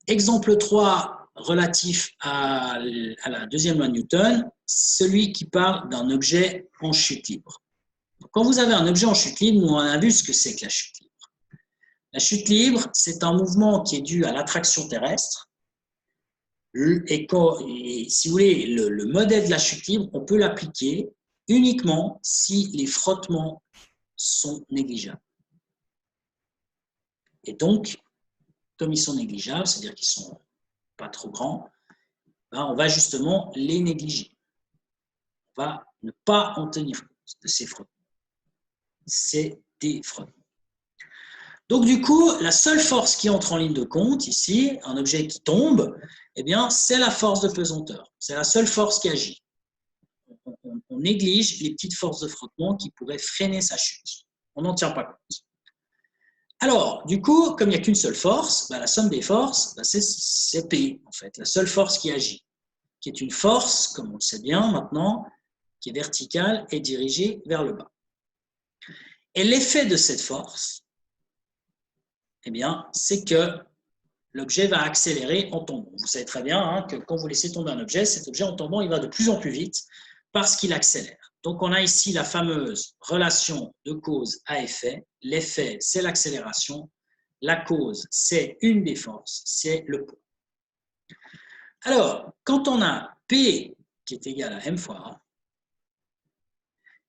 Exemple 3, relatif à la deuxième loi de Newton, celui qui parle d'un objet en chute libre. Donc, quand vous avez un objet en chute libre, nous on a vu ce que c'est que la chute libre. La chute libre, c'est un mouvement qui est dû à l'attraction terrestre. Et si vous voulez, le modèle de la chute libre, on peut l'appliquer uniquement si les frottements sont négligeables. Et donc, comme ils sont négligeables, c'est-à-dire qu'ils ne sont pas trop grands, ben on va justement les négliger. On va ne pas en tenir compte de ces frottements. C'est des frottements. Donc, du coup, la seule force qui entre en ligne de compte, ici, un objet qui tombe, eh bien, c'est la force de pesanteur. C'est la seule force qui agit. On néglige les petites forces de frottement qui pourraient freiner sa chute. On n'en tient pas compte. Alors, du coup, comme il n'y a qu'une seule force, ben, la somme des forces, ben, c'est P, en fait, la seule force qui agit, qui est une force, comme on le sait bien maintenant, qui est verticale et dirigée vers le bas. Et l'effet de cette force, eh bien, c'est que l'objet va accélérer en tombant. Vous savez très bien hein, que quand vous laissez tomber un objet, cet objet en tombant, il va de plus en plus vite parce qu'il accélère. Donc, on a ici la fameuse relation de cause à effet. L'effet, c'est l'accélération. La cause, c'est une des forces, c'est le poids. Alors, quand on a P qui est égal à M fois A,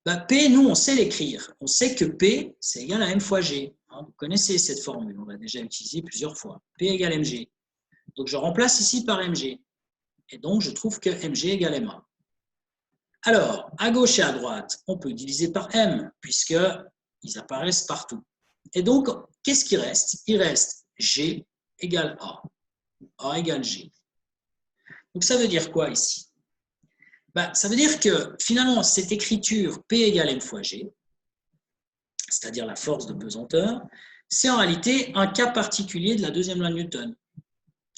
ben P, nous, on sait l'écrire. On sait que P, c'est égal à M fois G. Vous connaissez cette formule, on l'a déjà utilisée plusieurs fois. P égale Mg. Donc, je remplace ici par Mg. Et donc, je trouve que Mg égale Ma. Alors, à gauche et à droite, on peut diviser par M, puisqu'ils apparaissent partout. Et donc, qu'est-ce qui reste? Il reste G égale A. A égale G. Donc, ça veut dire quoi ici? Ben, ça veut dire que finalement, cette écriture P égale M fois G, c'est-à-dire la force de pesanteur, c'est en réalité un cas particulier de la deuxième loi de Newton,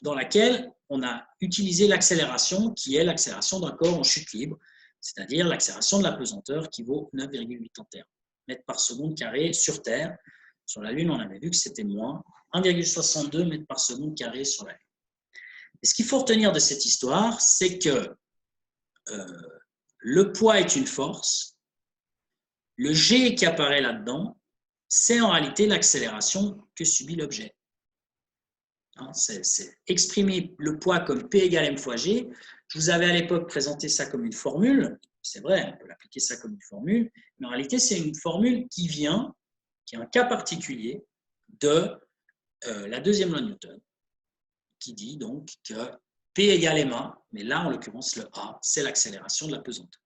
dans laquelle on a utilisé l'accélération qui est l'accélération d'un corps en chute libre, c'est-à-dire l'accélération de la pesanteur qui vaut 9,81 mètres par seconde carré sur Terre. Sur la Lune, on avait vu que c'était moins 1,62 mètres par seconde carré sur la Lune. Et ce qu'il faut retenir de cette histoire, c'est que le poids est une force, le G qui apparaît là-dedans, c'est en réalité l'accélération que subit l'objet. C'est exprimer le poids comme P égale M fois G. Je vous avais à l'époque présenté ça comme une formule. C'est vrai, on peut l'appliquer ça comme une formule, mais en réalité, c'est une formule qui est un cas particulier de la deuxième loi de Newton, qui dit donc que P égale Ma, mais là, en l'occurrence, le A, c'est l'accélération de la pesanteur.